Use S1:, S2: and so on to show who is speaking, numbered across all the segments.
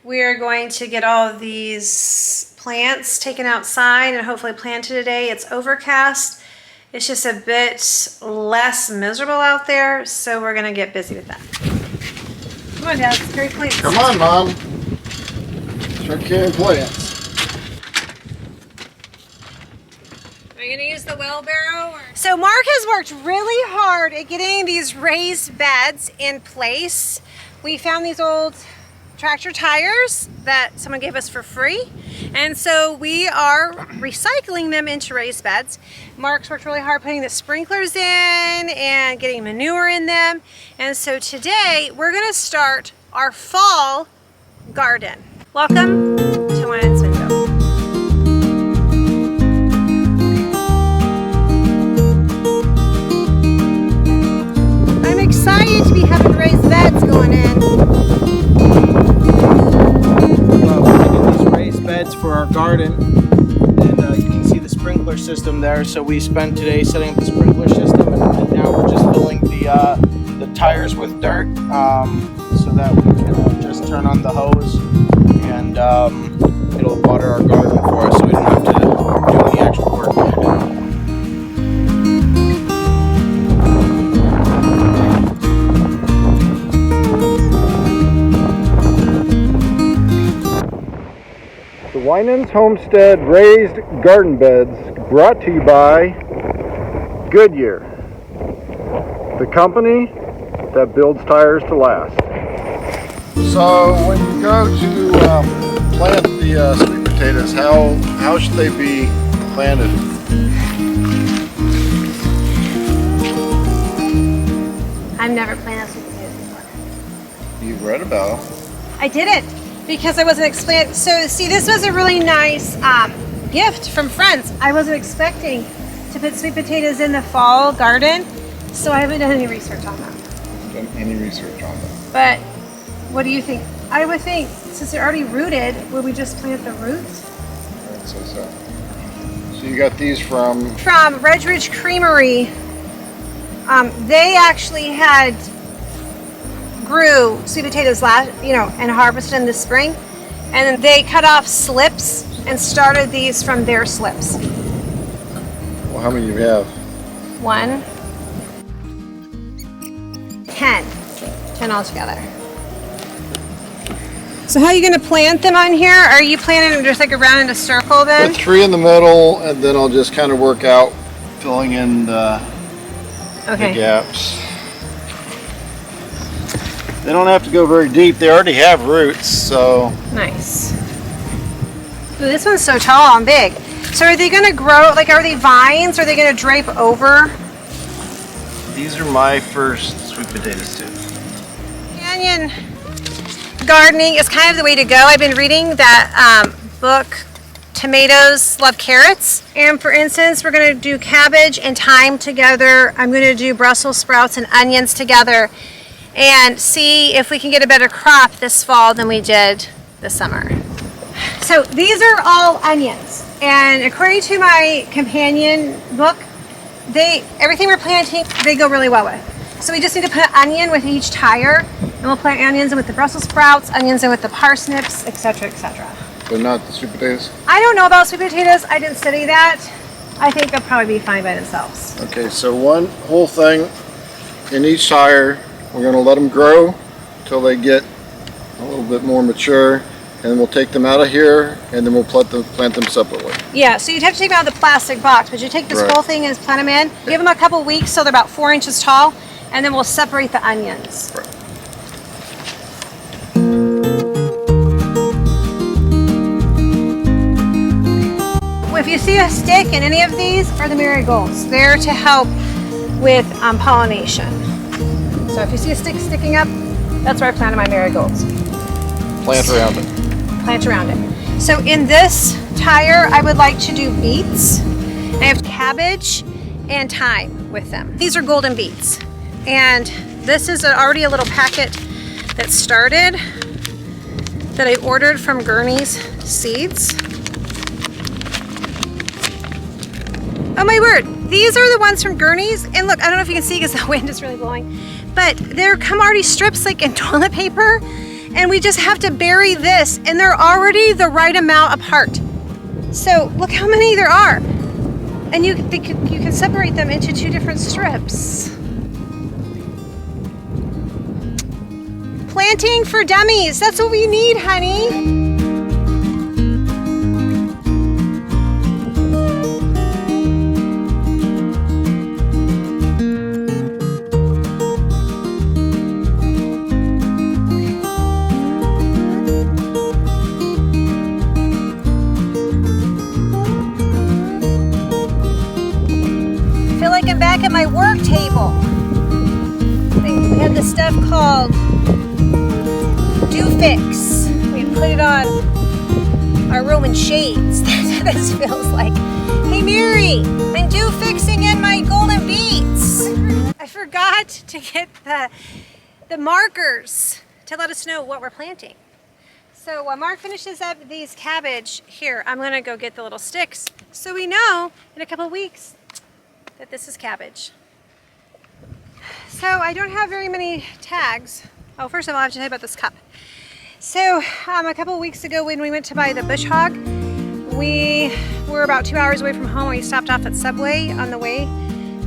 S1: We are going to get all of these plants taken outside and hopefully planted today. It's overcast. It's just a bit less miserable out there, so we're gonna get busy with that. Come on, Dad, let's carry plants.
S2: Come on, Mom. Start carrying plants.
S1: Are you gonna use the wheelbarrow? So Mark has worked really hard at getting these raised beds in place. We found these old tractor tires that someone gave us for free, and so we are recycling them into raised beds. Mark's worked really hard putting the sprinklers in and getting manure in them, and so today we're going to start our fall garden. Welcome to Wine and Swinville. I'm excited to be having raised beds going in.
S3: Beds for our garden, and you can see the sprinkler system there. So we spent today setting up the sprinkler system, and now we're just filling the tires with dirt, so that we can just turn on the hose and it'll water our garden for us, so we don't have to do the actual work.
S2: Winans Homestead Raised Garden Beds, brought to you by Goodyear, the company that builds tires to last. So when you go to plant the sweet potatoes, how should they be planted?
S1: I've never planted sweet potatoes before.
S2: You've read about them.
S1: I didn't, because I wasn't expecting. So see, this was a really nice gift from friends. I wasn't expecting to put sweet potatoes in the fall garden, so I haven't done any research on them.
S2: Done any research on them?
S1: But what do you think? I would think, since they're already rooted, would we just plant the roots?
S2: I would say so. So you got these from
S1: Red Ridge Creamery. They actually grew sweet potatoes and harvested in the spring, and then they cut off slips and started these from their slips.
S2: Well, how many do you have?
S1: 1, 10 altogether. So how are you going to plant them on here? Are you planting them just like around in a circle then?
S2: Put 3 in the middle, and then I'll just kind of work out filling in the gaps. They don't have to go very deep. They already have roots, so.
S1: Nice. Ooh, this one's so tall and big. So are they going to grow, are they vines? Are they going to drape over?
S2: These are my first sweet potatoes too.
S1: Canyon gardening is kind of the way to go. I've been reading that book, Tomatoes Love Carrots. And for instance, we're going to do cabbage and thyme together. I'm going to do Brussels sprouts and onions together, and see if we can get a better crop this fall than we did this summer. So these are all onions, and according to my companion book, everything we're planting, they go really well with. So we just need to put onion with each tire, and we'll plant onions in with the Brussels sprouts, onions in with the parsnips, etc., etc.
S2: But not the sweet potatoes?
S1: I don't know about sweet potatoes. I didn't study that. I think they'll probably be fine by themselves.
S2: Okay, so one whole thing in each tire. We're going to let them grow until they get a little bit more mature, and then we'll take them out of here, and then we'll plant them separately.
S1: Yeah, so you'd have to take them out of the plastic box, but you take this whole thing and plant them in. Give them a couple weeks so they're about 4 inches tall, and then we'll separate the onions.
S2: Right.
S1: If you see a stick in any of these, are the marigolds. They're to help with pollination. So if you see a stick sticking up, that's where I planted my marigolds.
S2: Plant around it.
S1: Plant around it. So in this tire, I would like to do beets. I have cabbage and thyme with them. These are golden beets. And this is already a little packet that started that I ordered from Gurney's Seeds. Oh my word, these are the ones from Gurney's. And look, I don't know if you can see because the wind is really blowing, but they're come already strips like in toilet paper. And we just have to bury this, and they're already the right amount apart. So look how many there are. And you can separate them into 2 different strips. Planting for dummies, that's what we need, honey. I feel like I'm back at my work table. We have this stuff called Dew Fix. We put it on our Roman shades. That's what this feels like. Hey Mary, I'm dew fixing in my golden beets. I forgot to get the markers to let us know what we're planting. So while Mark finishes up these cabbage, here, I'm gonna go get the little sticks so we know in a couple of weeks that this is cabbage. So I don't have very many tags. Oh, first of all, I have to tell you about this cup. So a couple of weeks ago when we went to buy the bush hog, we were about 2 hours away from home. We stopped off at Subway on the way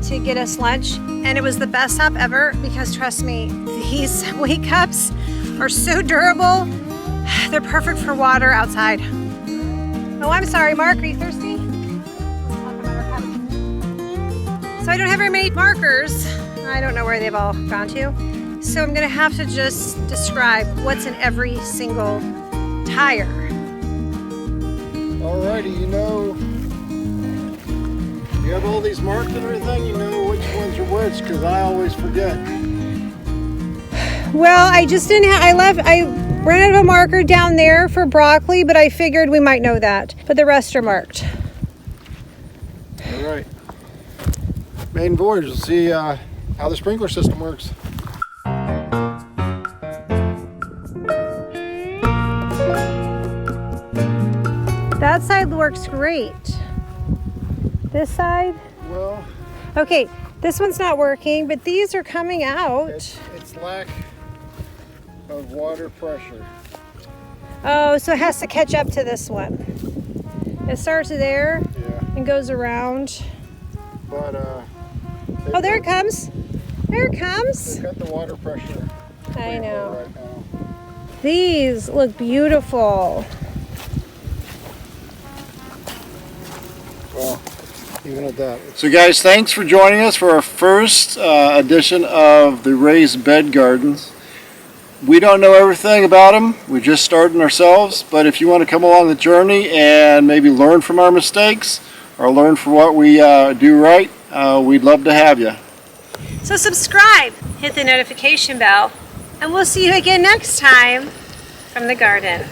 S1: to get us lunch, and it was the best stop ever because trust me, these Subway cups are so durable. They're perfect for water outside. Oh, I'm sorry, Mark, are you thirsty? So I don't have very many markers. I don't know where they've all gone to. So I'm gonna have to just describe what's in every single tire.
S2: Alrighty, you have all these marked and everything, you know which ones are which, because I always forget.
S1: Well, I just didn't have, I ran out of a marker down there for broccoli, but I figured we might know that. But the rest are marked.
S2: Alright. Maiden voyage, we'll see how the sprinkler system works.
S1: That side works great. This side?
S2: Well,
S1: okay, this one's not working, but these are coming out.
S2: it's lack of water pressure.
S1: Oh, so it has to catch up to this one. It starts there and goes around.
S2: But
S1: oh, there it comes. There it comes.
S2: They've got the water pressure.
S1: I know.
S2: Right now.
S1: These look beautiful.
S2: Well, even at that. So guys, thanks for joining us for our first edition of the raised bed gardens. We don't know everything about them. We're just starting ourselves. But if you want to come along the journey and maybe learn from our mistakes or learn from what we do right, we'd love to have you.
S1: So subscribe, hit the notification bell, and we'll see you again next time from the garden.